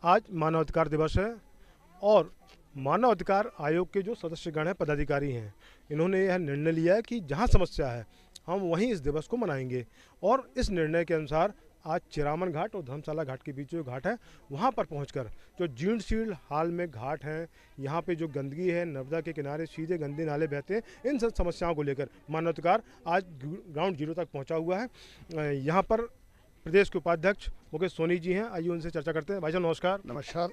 आज मानवाधिकार दिवस है और मानव अधिकार आयोग के जो सदस्यगण हैं, पदाधिकारी हैं, इन्होंने यह निर्णय लिया है कि जहां समस्या है हम वहीं इस दिवस को मनाएंगे। और इस निर्णय के अनुसार आज चिरामन घाट और धर्मशाला घाट के बीच जो घाट है वहां पर पहुंचकर जो जीर्ण शीर्ण हाल में घाट हैं, यहाँ पे जो गंदगी है, नर्मदा के किनारे सीधे गंदे नाले बहते हैं, इन सब समस्याओं को लेकर मानवाधिकार आज ग्राउंड जीरो तक पहुँचा हुआ है। यहाँ पर प्रदेश के उपाध्यक्ष मुकेश सोनी जी हैं, आइए उनसे चर्चा करते हैं। भाई साहब नमस्कार। नमस्कार।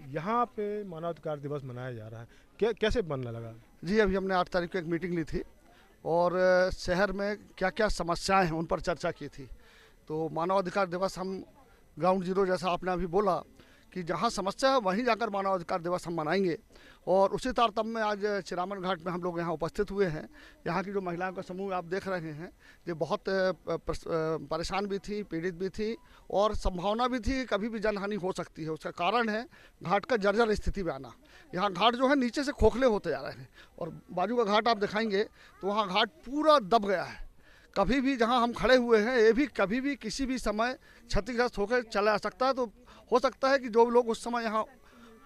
यहाँ पे मानवाधिकार दिवस मनाया जा रहा है, कैसे बनने लगा? जी, अभी हमने 8 तारीख को एक मीटिंग ली थी और शहर में क्या क्या समस्याएं हैं उन पर चर्चा की थी। तो मानवाधिकार दिवस हम ग्राउंड जीरो, जैसा आपने अभी बोला कि जहां समस्या है वहीं जाकर मानवाधिकार दिवस हम मनाएंगे। और उसी तारतम्य में आज चिरामन घाट में हम लोग यहाँ उपस्थित हुए हैं। यहाँ की जो महिलाओं का समूह आप देख रहे हैं, ये बहुत परेशान भी थी, पीड़ित भी थी और संभावना भी थी कभी भी जनहानि हो सकती है। उसका कारण है घाट का जर्जर स्थिति में आना। यहाँ घाट जो है नीचे से खोखले होते जा रहे हैं और बाजू का घाट आप दिखाएंगे तो वहाँ घाट पूरा दब गया है। कभी भी जहाँ हम खड़े हुए हैं ये भी कभी भी किसी भी समय क्षतिग्रस्त होकर चला आ सकता है। तो हो सकता है कि जो लोग उस समय यहाँ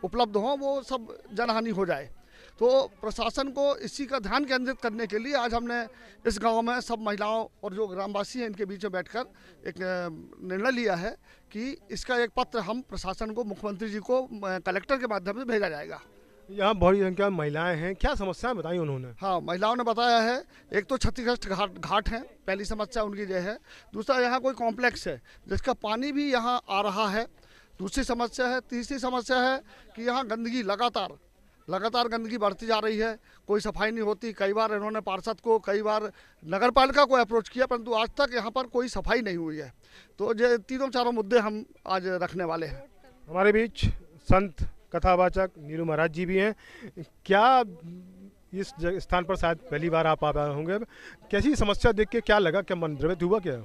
उपलब्ध हों वो सब जनहानि हो जाए। तो प्रशासन को इसी का ध्यान केंद्रित करने के लिए आज हमने इस गांव में सब महिलाओं और जो ग्रामवासी हैं इनके बीच में बैठकर एक निर्णय लिया है कि इसका एक पत्र हम प्रशासन को, मुख्यमंत्री जी को कलेक्टर के माध्यम से भेजा जाएगा। यहाँ बड़ी संख्या में महिलाएं हैं, क्या समस्याएं बताई उन्होंने? हाँ, महिलाओं ने बताया है, एक तो क्षतिग्रस्त घाट है, पहली समस्या उनकी ये है। दूसरा, यहाँ कोई कॉम्प्लेक्स है जिसका पानी भी यहाँ आ रहा है, दूसरी समस्या है। तीसरी समस्या है कि यहाँ गंदगी लगातार गंदगी बढ़ती जा रही है, कोई सफाई नहीं होती। कई बार इन्होंने पार्षद को, कई बार नगर पालिका को अप्रोच किया, परंतु आज तक यहाँ पर कोई सफाई नहीं हुई है। तो ये तीनों चारों मुद्दे हम आज रखने वाले हैं। हमारे बीच संत कथावाचक नीलू महाराज जी भी हैं। क्या इस स्थान पर शायद पहली बार आप आ रहे होंगे, कैसी समस्या देख के क्या लगा, क्या मन द्रवित हुआ? क्या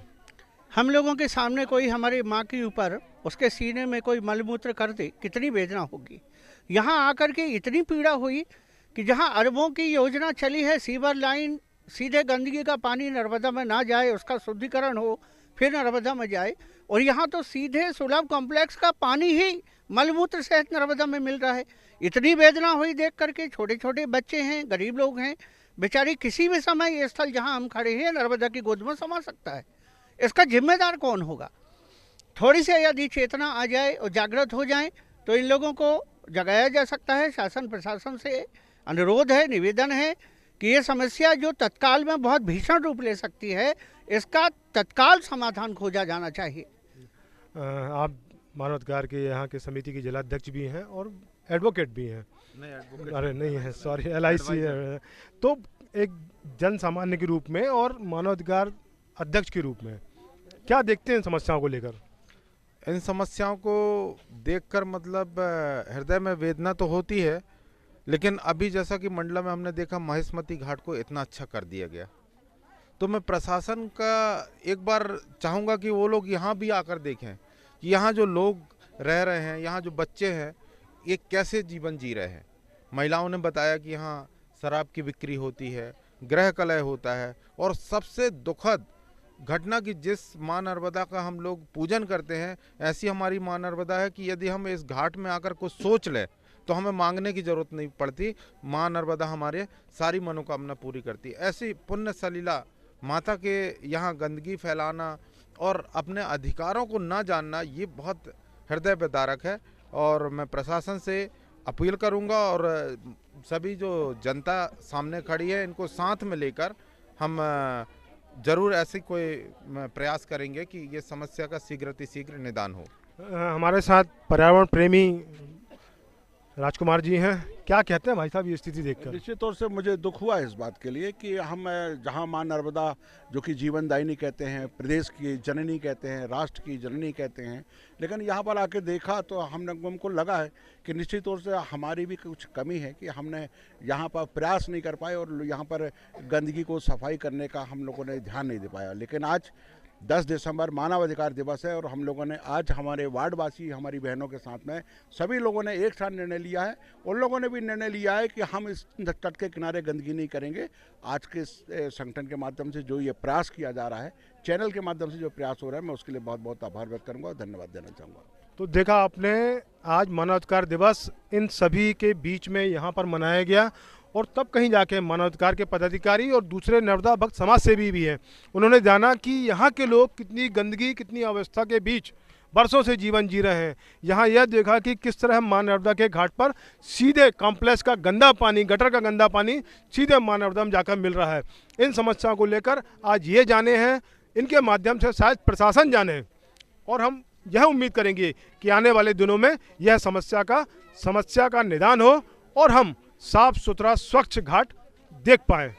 हम लोगों के सामने कोई हमारी माँ के ऊपर उसके सीने में कोई मलमूत्र कर दे, कितनी वेदना होगी। यहाँ आकर के इतनी पीड़ा हुई कि जहाँ अरबों की योजना चली है, सीवर लाइन सीधे गंदगी का पानी नर्मदा में ना जाए, उसका शुद्धिकरण हो फिर नर्मदा में जाए, और यहाँ तो सीधे सुलभ कॉम्प्लेक्स का पानी ही मलमूत्र सहित नर्मदा में मिल रहा है। इतनी वेदना हुई देख करके। छोटे छोटे बच्चे हैं, गरीब लोग हैं, बेचारी किसी भी समय ये स्थल जहाँ हम खड़े हैं नर्मदा की गोद में समा सकता है। इसका जिम्मेदार कौन होगा? थोड़ी सी यदि चेतना आ जाए और जागृत हो जाए तो इन लोगों को जगाया जा सकता है। शासन प्रशासन से अनुरोध है, निवेदन है कि ये समस्या जो तत्काल में बहुत भीषण रूप ले सकती है, इसका तत्काल समाधान खोजा जाना चाहिए। आप मानवाधिकार के यहाँ के समिति के जिलाध्यक्ष भी हैं और एडवोकेट भी हैं। अरे नहीं है, सॉरी, LIC है। तो एक जन सामान्य के रूप में और मानवाधिकार अध्यक्ष के रूप में क्या देखते हैं समस्याओं को लेकर? इन समस्याओं को देखकर मतलब हृदय में वेदना तो होती है, लेकिन अभी जैसा कि मंडला में हमने देखा महेशमती घाट को इतना अच्छा कर दिया गया, तो मैं प्रशासन का एक बार चाहूँगा कि वो लोग यहाँ भी आकर देखें कि यहाँ जो लोग रह रहे हैं, यहाँ जो बच्चे हैं, ये कैसे जीवन जी रहे हैं। महिलाओं ने बताया कि यहाँ शराब की बिक्री होती है, गृह कलह होता है, और सबसे दुखद घटना की जिस माँ नर्मदा का हम लोग पूजन करते हैं, ऐसी हमारी माँ नर्मदा है कि यदि हम इस घाट में आकर कुछ सोच लें तो हमें मांगने की ज़रूरत नहीं पड़ती। माँ नर्मदा हमारे सारी मनोकामना पूरी करती। ऐसी पुण्य सलीला माता के यहाँ गंदगी फैलाना और अपने अधिकारों को ना जानना, ये बहुत हृदय विदारक है। और मैं प्रशासन से अपील करूँगा और सभी जो जनता सामने खड़ी है, इनको साथ में लेकर हम जरूर ऐसे कोई प्रयास करेंगे कि ये समस्या का शीघ्र निदान हो। हमारे साथ पर्यावरण प्रेमी राजकुमार जी हैं। क्या कहते हैं भाई साहब ये स्थिति देखकर? निश्चित तौर से मुझे दुख हुआ इस बात के लिए कि हम जहां मां नर्मदा, जो कि जीवनदायिनी कहते हैं, प्रदेश की जननी कहते हैं, राष्ट्र की जननी कहते हैं, लेकिन यहाँ पर आके देखा तो हमको लगा है कि निश्चित तौर से हमारी भी कुछ कमी है कि हमने यहाँ पर प्रयास नहीं कर पाए और यहाँ पर गंदगी को सफाई करने का हम लोगों ने ध्यान नहीं दे पाया। लेकिन आज 10 दिसंबर मानवाधिकार दिवस है और हम लोगों ने आज हमारे वार्डवासी, हमारी बहनों के साथ में सभी लोगों ने एक साथ निर्णय लिया है। उन लोगों ने भी निर्णय लिया है कि हम इस तट के किनारे गंदगी नहीं करेंगे। आज के संगठन के माध्यम से जो ये प्रयास किया जा रहा है, चैनल के माध्यम से जो प्रयास हो रहा है, मैं उसके लिए बहुत बहुत आभार व्यक्त करूँगा और धन्यवाद देना चाहूँगा। तो देखा आपने आज मानवाधिकार दिवस इन सभी के बीच में यहाँ पर मनाया गया और तब कहीं जाके मानवाधिकार के पदाधिकारी और दूसरे नर्मदा भक्त समाज सेवी भी हैं, उन्होंने जाना कि यहाँ के लोग कितनी गंदगी, कितनी अव्यवस्था के बीच बरसों से जीवन जी रहे हैं। यहाँ यह देखा कि किस तरह माँ नर्मदा के घाट पर सीधे कॉम्प्लेक्स का गंदा पानी, गटर का गंदा पानी सीधे माँ नर्मदा में जाकर मिल रहा है। इन समस्याओं को लेकर आज ये जाने हैं, इनके माध्यम से शायद प्रशासन जाने, और हम यह उम्मीद करेंगे कि आने वाले दिनों में यह समस्या का निदान हो और हम साफ सुथरा स्वच्छ घाट देख पाएँ।